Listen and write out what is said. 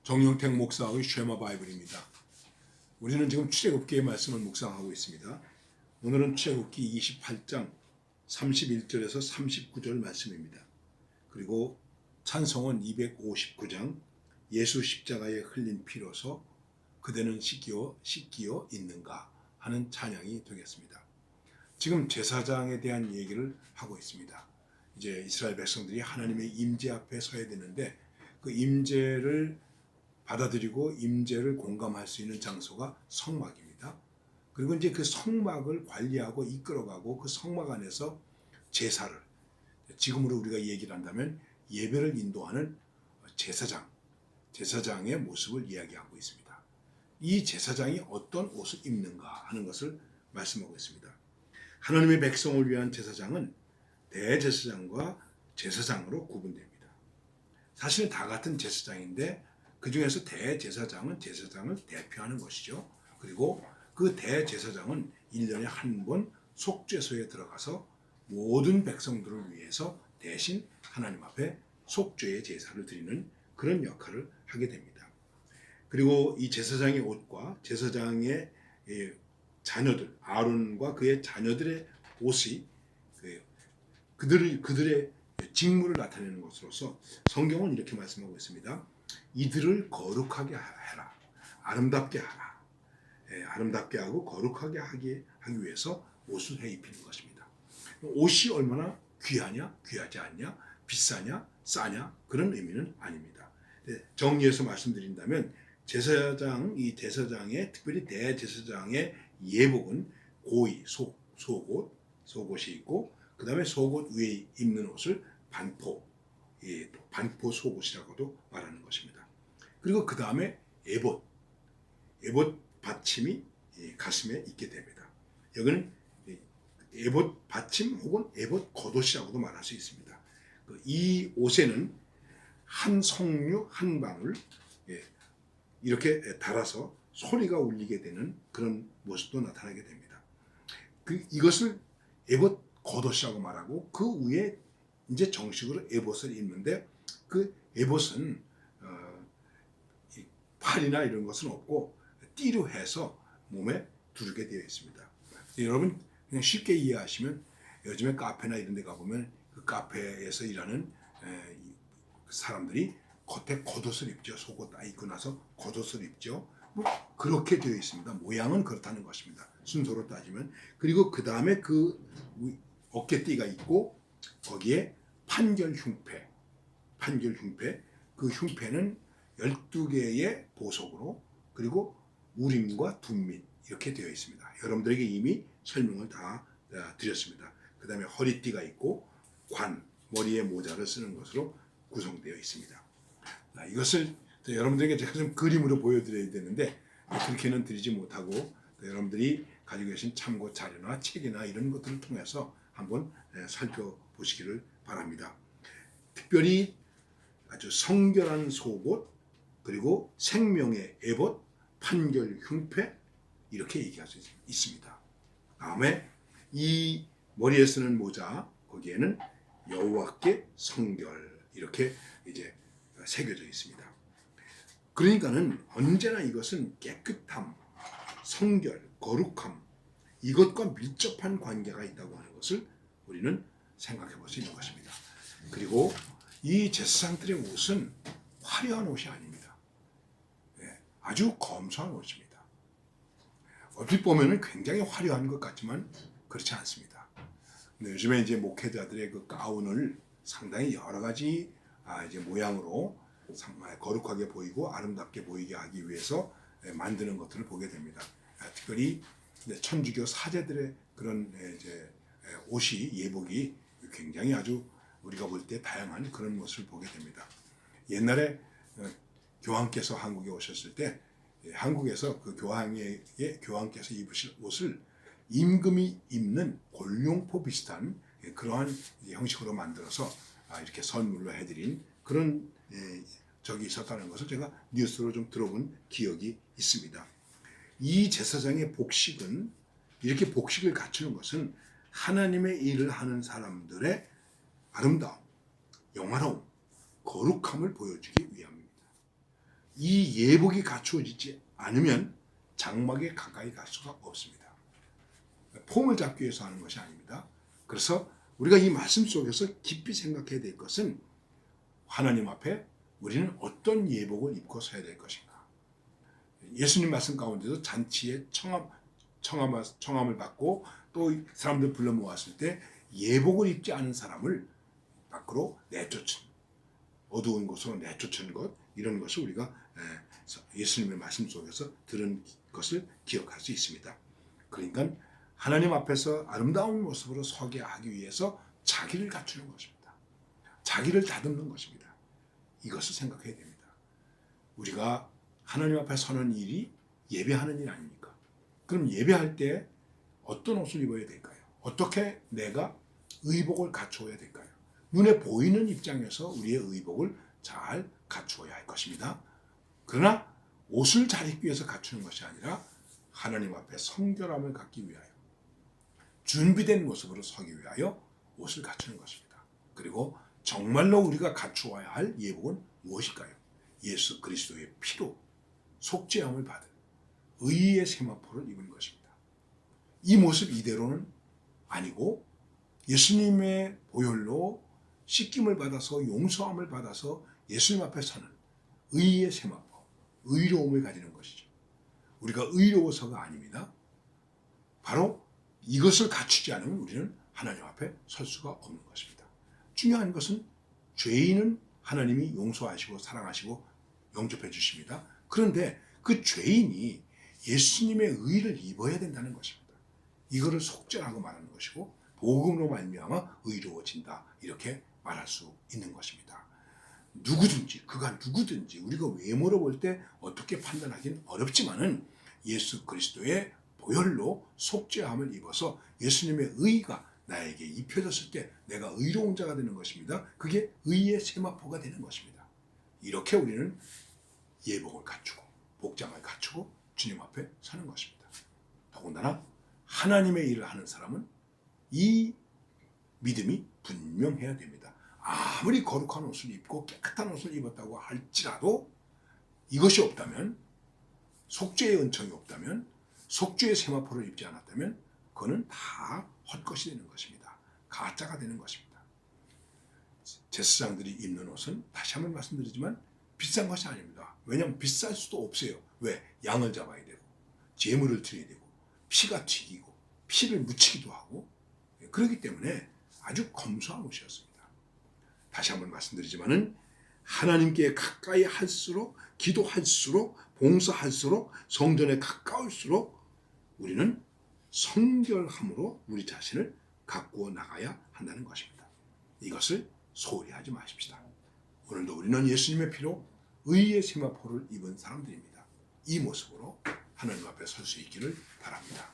정영택 목사의 쉐마 바이블입니다. 우리는 지금 출애굽기의 말씀을 묵상하고 있습니다. 오늘은 출애굽기 28장 31절에서 39절 말씀입니다. 그리고 찬송은 259장 예수 십자가에 흘린 피로서 그대는 씻기어 있는가 하는 찬양이 되겠습니다. 지금 제사장에 대한 얘기를 하고 있습니다. 이제 이스라엘 백성들이 하나님의 임재 앞에 서야 되는데 그 임재를 받아들이고 임재를 공감할 수 있는 장소가 성막입니다. 그리고 이제 그 성막을 관리하고 이끌어가고 그 성막 안에서 제사를, 지금으로 우리가 얘기를 한다면 예배를 인도하는 제사장의 모습을 이야기하고 있습니다. 이 제사장이 어떤 옷을 입는가 하는 것을 말씀하고 있습니다. 하나님의 백성을 위한 제사장은 대제사장과 제사장으로 구분됩니다. 사실은 다 같은 제사장인데 그 중에서 대제사장은 제사장을 대표하는 것이죠. 그리고 그 대제사장은 1년에 한 번 속죄소에 들어가서 모든 백성들을 위해서 대신 하나님 앞에 속죄의 제사를 드리는 그런 역할을 하게 됩니다. 그리고 이 제사장의 옷과 제사장의 자녀들, 아론과 그의 자녀들의 옷이 그들의 직무를 나타내는 것으로서 성경은 이렇게 말씀하고 있습니다. 이들을 거룩하게 해라. 아름답게 하라. 아름답게 하고 거룩하게 하기 위해서 옷을 해 입히는 것입니다. 옷이 얼마나 귀하냐, 귀하지 않냐, 비싸냐, 싸냐 그런 의미는 아닙니다. 정리해서 말씀드린다면 이 제사장의 특별히 대제사장의 예복은 고이, 속옷이 있고 그 다음에 속옷 위에 입는 옷을 반포 속옷이라고도 말하는 것입니다. 그리고 그 다음에 에봇 받침이 가슴에 있게 됩니다. 여기는 에봇 받침 혹은 에봇 겉옷이라고도 말할 수 있습니다. 이 옷에는 한 석류 한 방울 이렇게 달아서 소리가 울리게 되는 그런 모습도 나타나게 됩니다. 이것을 에봇 겉옷이라고 말하고 그 위에 이제 정식으로 에봇을 입는데 그 에봇은 팔이나 이런 것은 없고 띠로 해서 몸에 두르게 되어 있습니다. 여러분 그냥 쉽게 이해하시면 요즘에 카페나 이런 데 가보면 그 카페에서 일하는 사람들이 겉에 겉옷을 입죠. 속옷 다 입고 나서 겉옷을 입죠. 뭐 그렇게 되어 있습니다. 모양은 그렇다는 것입니다. 순서로 따지면. 그리고 그 다음에 그 어깨띠가 있고 거기에 판결 흉패, 그 흉패는 12개의 보석으로 그리고 우림과 둠민 이렇게 되어 있습니다. 여러분들에게 이미 설명을 다 드렸습니다. 그 다음에 허리띠가 있고 머리에 모자를 쓰는 것으로 구성되어 있습니다. 이것을 여러분들에게 제가 좀 그림으로 보여드려야 되는데 그렇게는 드리지 못하고 여러분들이 가지고 계신 참고 자료나 책이나 이런 것들을 통해서 한번 살펴보시기를 바랍니다. 특별히 아주 성결한 속옷 그리고 생명의 에봇, 판결 흉패 이렇게 얘기할 수 있습니다. 다음에 이 머리에 쓰는 모자 거기에는 여호와께 성결 이렇게 이제 새겨져 있습니다. 그러니까는 언제나 이것은 깨끗함, 성결, 거룩함 이것과 밀접한 관계가 있다고 하는 것을 우리는 생각해 볼 수 있는 것입니다. 그리고 이 제사장들의 옷은 화려한 옷이 아닙니다. 아주 검소한 옷입니다. 얼핏 보면은 굉장히 화려한 것 같지만 그렇지 않습니다. 근데 요즘에 이제 목회자들의 그 가운을 상당히 여러 가지 이제 모양으로 정말 거룩하게 보이고 아름답게 보이게 하기 위해서 만드는 것들을 보게 됩니다. 특별히 천주교 사제들의 그런 이제 옷이 예복이 굉장히 아주 우리가 볼 때 다양한 그런 모습을 보게 됩니다. 옛날에 교황께서 한국에 오셨을 때 한국에서 그 교황께서 입으실 옷을 임금이 입는 골룡포 비슷한 그러한 형식으로 만들어서 이렇게 선물로 해드린 그런 적이 있었다는 것을 제가 뉴스로 좀 들어본 기억이 있습니다. 이 제사장의 복식은 이렇게 복식을 갖추는 것은 하나님의 일을 하는 사람들의 아름다움, 영화로움, 거룩함을 보여주기 위함입니다. 이 예복이 갖추어지지 않으면 장막에 가까이 갈 수가 없습니다. 폼을 잡기 위해서 하는 것이 아닙니다. 그래서 우리가 이 말씀 속에서 깊이 생각해야 될 것은 하나님 앞에 우리는 어떤 예복을 입고 서야 될 것인가. 예수님 말씀 가운데도 잔치에 청함을 받고 또 사람들 불러 모았을 때 예복을 입지 않은 사람을 밖으로 내쫓은, 어두운 곳으로 내쫓은 것, 이런 것을 우리가 예수님의 말씀 속에서 들은 것을 기억할 수 있습니다. 그러니까 하나님 앞에서 아름다운 모습으로 서게 하기 위해서 자기를 갖추는 것입니다. 자기를 다듬는 것입니다. 이것을 생각해야 됩니다. 우리가 하나님 앞에 서는 일이 예배하는 일 아닙니까? 그럼 예배할 때 어떤 옷을 입어야 될까요? 어떻게 내가 의복을 갖추어야 될까요? 눈에 보이는 입장에서 우리의 의복을 잘 갖추어야 할 것입니다. 그러나 옷을 잘 입기 위해서 갖추는 것이 아니라 하나님 앞에 성결함을 갖기 위하여, 준비된 모습으로 서기 위하여 옷을 갖추는 것입니다. 그리고 정말로 우리가 갖추어야 할 예복은 무엇일까요? 예수 그리스도의 피로 속죄함을 받은 의의 세마포를 입은 것입니다. 이 모습 이대로는 아니고 예수님의 보혈로 씻김을 받아서 용서함을 받아서 예수님 앞에 서는 의의 세마포, 의로움을 가지는 것이죠. 우리가 의로워서가 아닙니다. 바로 이것을 갖추지 않으면 우리는 하나님 앞에 설 수가 없는 것입니다. 중요한 것은 죄인은 하나님이 용서하시고 사랑하시고 영접해 주십니다. 그런데 그 죄인이 예수님의 의를 입어야 된다는 것입니다. 이거를 속죄라고 말하는 것이고 복음으로 말미암아 의로워진다, 이렇게 말할 수 있는 것입니다. 누구든지, 그가 누구든지 우리가 외모로 볼 때 어떻게 판단하기는 어렵지만은 예수 그리스도의 보혈로 속죄함을 입어서 예수님의 의가 나에게 입혀졌을 때 내가 의로운 자가 되는 것입니다. 그게 의의 세마포가 되는 것입니다. 이렇게 우리는 예복을 갖추고 복장을 갖추고 주님 앞에 서는 것입니다. 더군다나 하나님의 일을 하는 사람은 이 믿음이 분명해야 됩니다. 아무리 거룩한 옷을 입고 깨끗한 옷을 입었다고 할지라도 이것이 없다면, 속죄의 은총이 없다면, 속죄의 세마포를 입지 않았다면 그거는 다 헛것이 되는 것입니다. 가짜가 되는 것입니다. 제사장들이 입는 옷은 다시 한번 말씀드리지만 비싼 것이 아닙니다. 왜냐하면 비쌀 수도 없어요. 왜? 양을 잡아야 되고 제물을 드려야 되고 피가 튀기고 피를 묻히기도 하고, 그렇기 때문에 아주 검소한 옷이었습니다. 다시 한번 말씀드리지만은 하나님께 가까이 할수록, 기도할수록, 봉사할수록, 성전에 가까울수록 우리는 성결함으로 우리 자신을 가꾸어 나가야 한다는 것입니다. 이것을 소홀히 하지 마십시다. 오늘도 우리는 예수님의 피로 의의 세마포를 입은 사람들입니다. 이 모습으로 하나님 앞에 설 수 있기를 바랍니다.